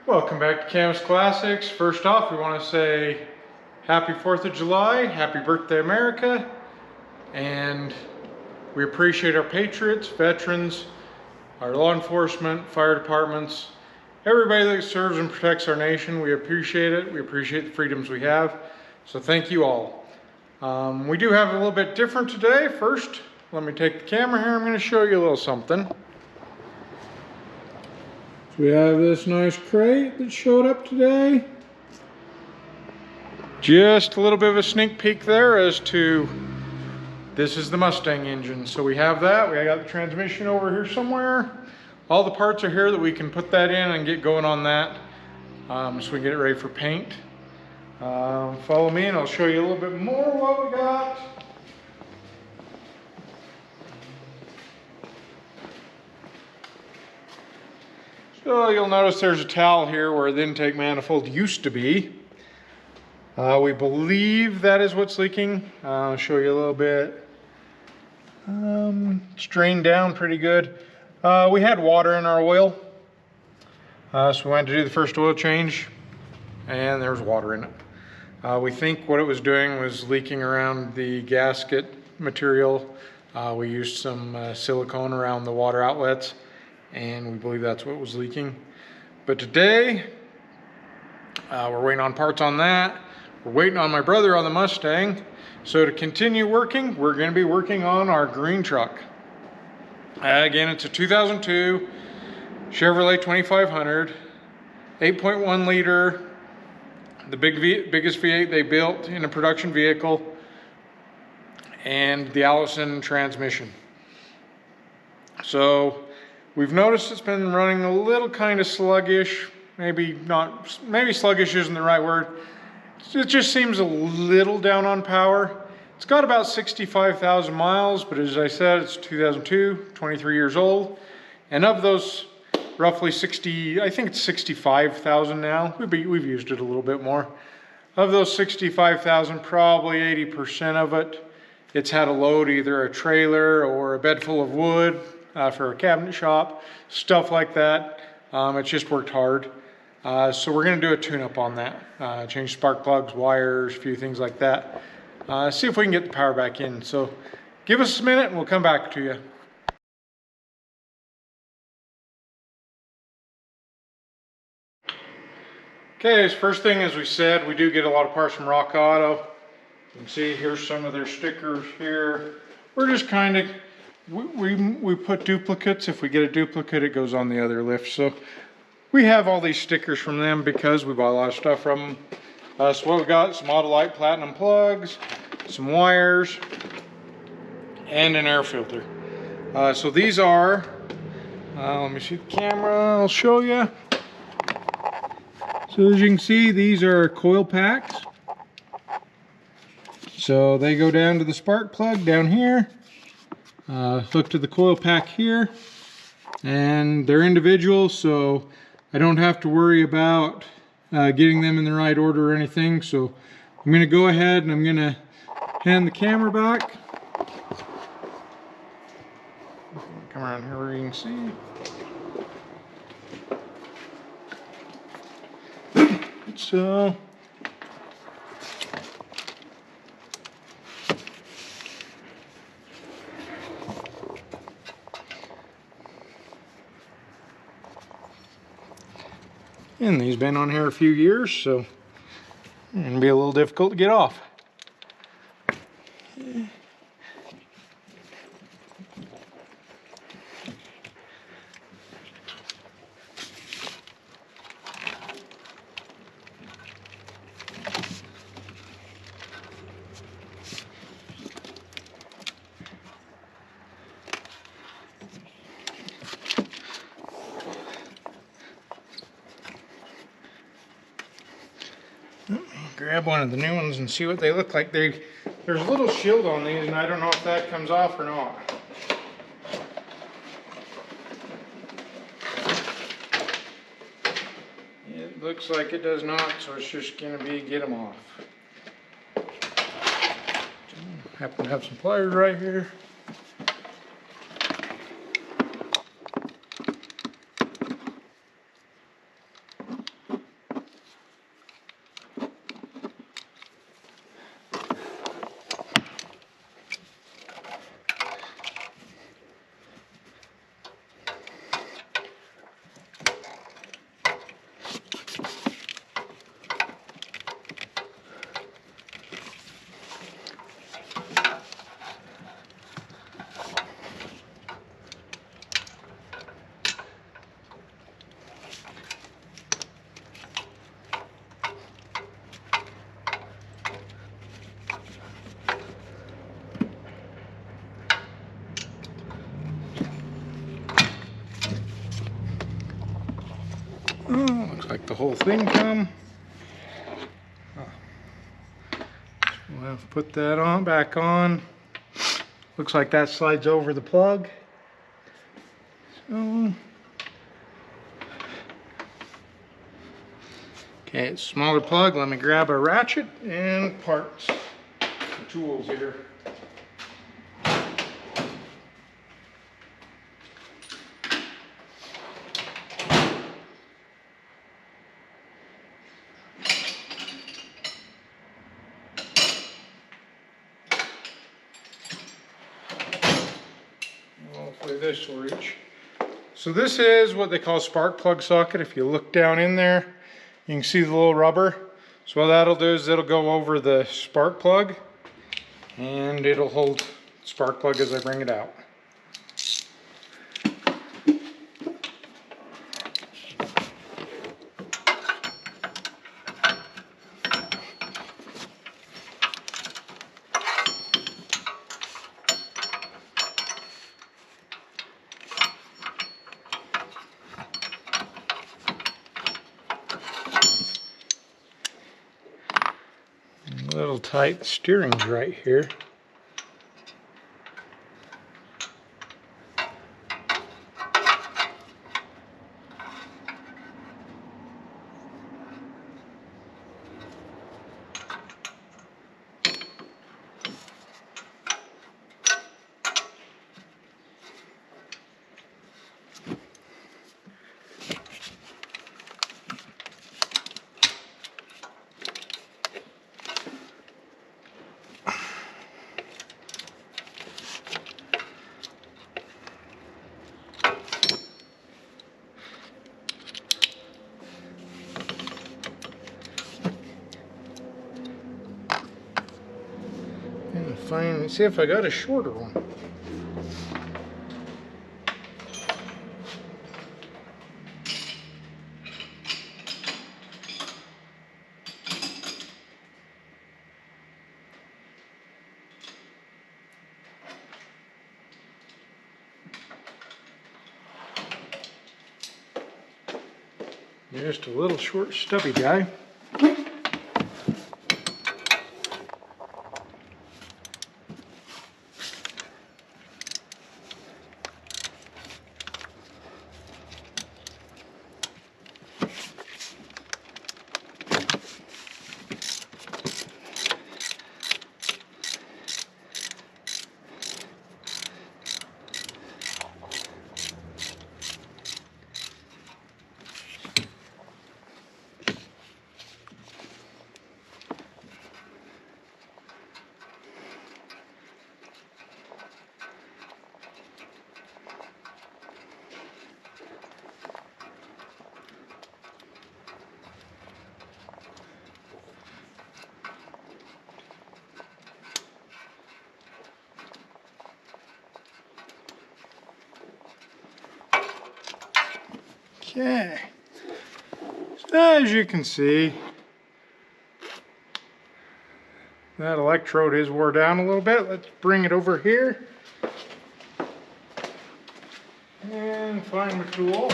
Welcome back to Cam's Classics. First off, we want to say happy 4th of July, happy birthday America, and we appreciate our patriots, veterans, our law enforcement, fire departments, everybody that serves and protects our nation. We appreciate it. We appreciate the freedoms we have. So thank you all. We do have a little bit different today. First, let me take the camera here. I'm going to show you a little something. We have this nice crate that showed up today. Just a little bit of a sneak peek there as to this is the Mustang engine. So we have that. We got the transmission over here somewhere. All the parts are here that we can put that in and get going on that, so we can get it ready for paint. Follow me and I'll show you a little bit more what we got. So you'll notice there's a towel here where the intake manifold used to be. We believe that is what's leaking. I'll show you a little bit. It's drained down pretty good. We had water in our oil, so we went to do the first oil change, and there was water in it. We think what it was doing was leaking around the gasket material. We used some silicone around the water outlets, and we believe that's what was leaking. But today, we're waiting on parts on that. We're waiting on my brother on the Mustang. So to continue working, we're going to be working on our green truck. Again, it's a 2002 Chevrolet 2500, 8.1 liter, the biggest V8 they built in a production vehicle, and the Allisson transmission. So we've noticed it's been running a little kind of sluggish. Maybe sluggish isn't the right word. It just seems a little down on power. It's got about 65,000 miles, but as I said, it's 2002, 23 years old. And of those roughly 60, I think it's 65,000 now. We've used it a little bit more. Of those 65,000, probably 80% of it, it's had a load, either a trailer or a bed full of wood for a cabinet shop, stuff like that. It's just worked hard. So we're going to do a tune-up on that. Change spark plugs, wires, a few things like that. See if we can get the power back in. So give us a minute and we'll come back to you. Okay, first thing, as we said, we do get a lot of parts from Rock Auto. You can see here's some of their stickers here. We're just kind of, we put duplicates. If we get a duplicate, it goes on the other lift. So we have all these stickers from them because we bought a lot of stuff from them. So what we got, some Autolite Platinum plugs, some wires, and an air filter. So these are, let me see the camera, I'll show you. So as you can see, these are coil packs. So they go down to the spark plug down here, hook to the coil pack here, and they're individual, so I don't have to worry about getting them in the right order or anything. So I'm going to go ahead and I'm going to hand the camera back. Come around here where you can see. So and these been on here a few years, so it's going to be a little difficult to get off. Grab one of the new ones and see what they look like. There's a little shield on these, and I don't know if that comes off or not. It looks like it does not, so it's just going to be get them off. Happen to have some pliers right here. like the whole thing come. We'll have to put that on, back on. Looks like that slides over the plug. So, okay, it's a smaller plug. Let me grab a ratchet and parts, tools here. Hopefully this will reach. So this is what they call a spark plug socket. If you look down in there, you can see the little rubber. So what that'll do is it'll go over the spark plug and it'll hold the spark plug as I bring it out. A little tight, the steering's right here. Let's see if I got a shorter one. Just a little short, stubby guy. Okay, so as you can see, that electrode is wore down a little bit. Let's bring it over here and find my tool.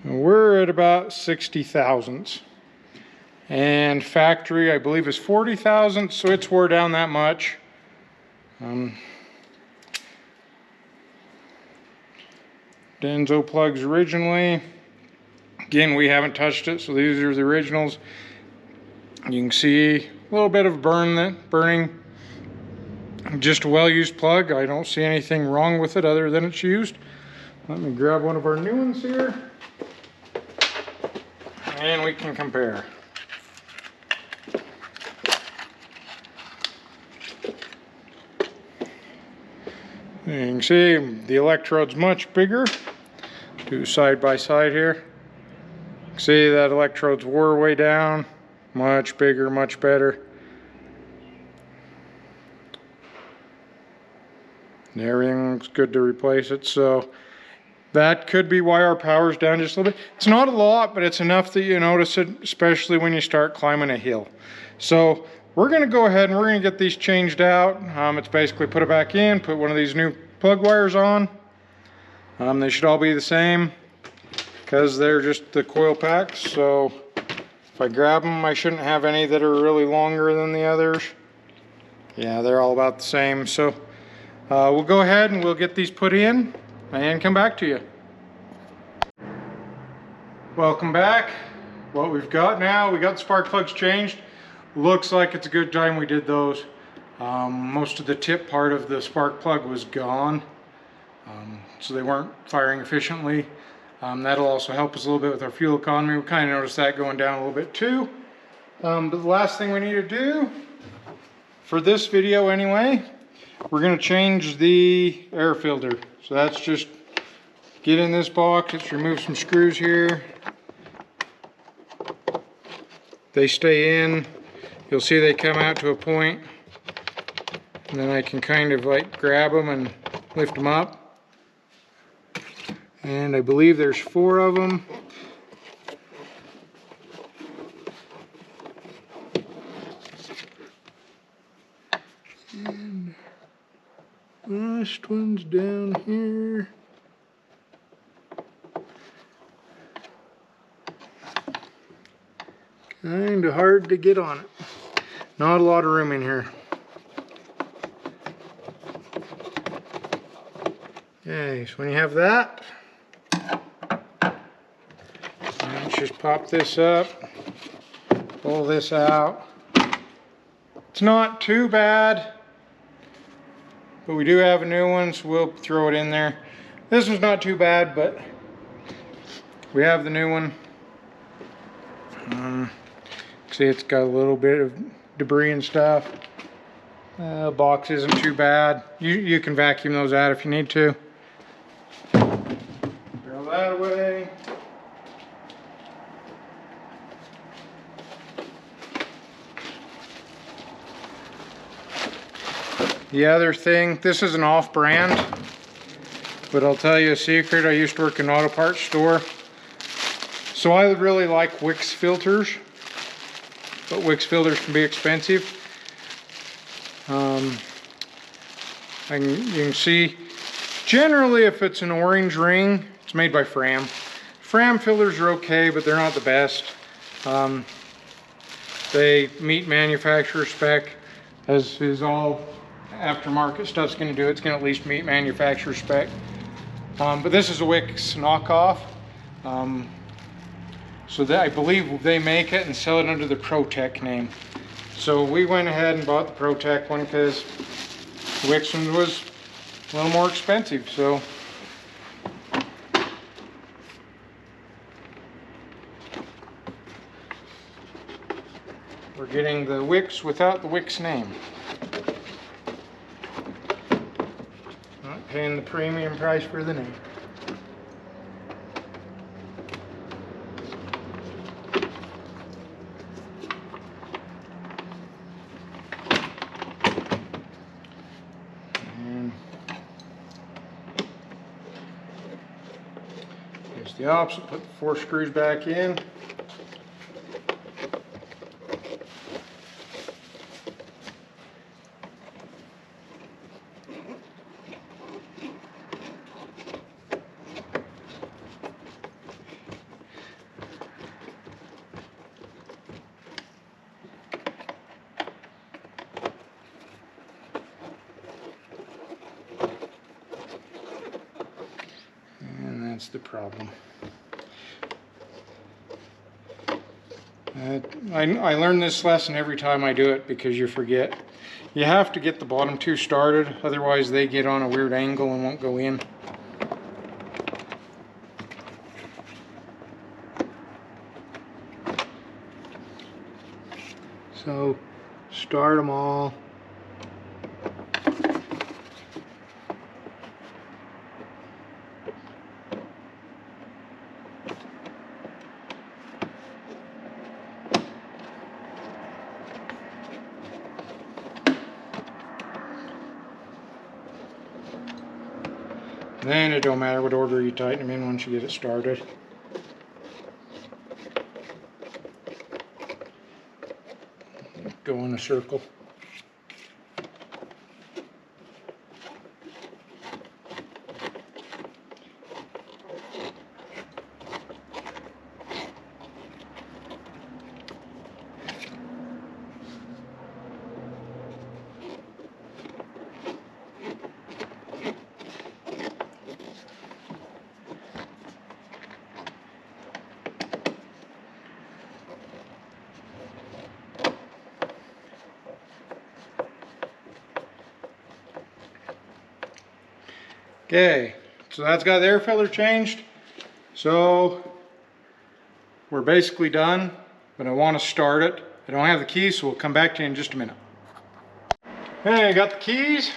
We're at about 60 thousandths, and factory I believe is 40 thousandths, so it's wore down that much. Denso plugs originally, again we haven't touched it, so these are the originals. You can see a little bit of burning. Just a well-used plug. I don't see anything wrong with it other than it's used. Let me grab one of our new ones here and we can compare. You can see the electrode's much bigger. Do side by side here. See that electrode's wore way down. Much bigger, much better. And everything looks good to replace it. So That could be why our power's down just a little bit. It's not a lot, but it's enough that you notice it, especially when you start climbing a hill. So we're gonna go ahead and we're gonna get these changed out. It's basically put it back in, put one of these new plug wires on. They should all be the same because they're just the coil packs. So if I grab them, I shouldn't have any that are really longer than the others. Yeah, they're all about the same. So we'll go ahead and we'll get these put in and come back to you. Welcome back. What we've got now, we got the spark plugs changed. Looks like it's a good time we did those. Most of the tip part of the spark plug was gone, so they weren't firing efficiently. That'll also help us a little bit with our fuel economy. We kind of noticed that going down a little bit too. But the last thing we need to do for this video anyway, we're going to change the air filter. So that's just get in this box, let's remove some screws here. They stay in. You'll see they come out to a point, and then I can kind of like grab them and lift them up. And I believe there's 4 of them. And last one's down here. Kind of hard to get on it. Not a lot of room in here. Okay, so when you have that, let's just pop this up, pull this out. It's not too bad, but we do have a new one, so we'll throw it in there. This one's not too bad, but we have the new one. See, it's got a little bit of debris and stuff. Box isn't too bad. You can vacuum those out if you need to. Throw that away. The other thing, this is an off-brand, but I'll tell you a secret. I used to work in an auto parts store, so I really like Wix filters. But Wix filters can be expensive. You can see, generally if it's an orange ring, it's made by Fram. Fram filters are okay, but they're not the best. They meet manufacturer spec, as is all aftermarket stuff's going to do. It's going to at least meet manufacturer spec. But this is a Wix knockoff. So that I believe they make it and sell it under the ProTech name. So we went ahead and bought the ProTech one because the Wix one was a little more expensive. So we're getting the Wix without the Wix name. Not paying the premium price for the name. The opposite, put the 4 screws back in. And that's the problem. I learn this lesson every time I do it because you forget. You have to get the bottom 2 started, otherwise they get on a weird angle and won't go in. So start them all. Then it don't matter what order you tighten them in once you get it started. Go in a circle. Okay, so that's got the air filter changed. So we're basically done, but I want to start it. I don't have the keys, so we'll come back to you in just a minute. Okay, I got the keys.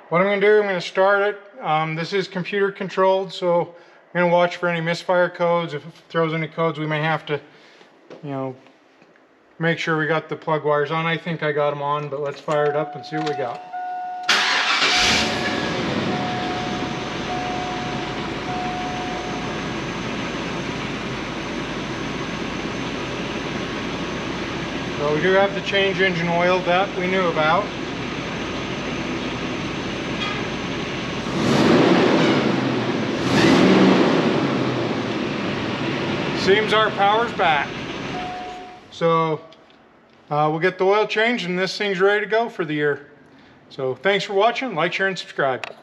What I'm going to do, I'm going to start it. This is computer controlled, so I'm going to watch for any misfire codes. If it throws any codes, we may have to, make sure we got the plug wires on. I think I got them on, but let's fire it up and see what we got. So we do have to change engine oil, that we knew about. Seems our power's back. So we'll get the oil changed and this thing's ready to go for the year. So thanks for watching, like, share, and subscribe.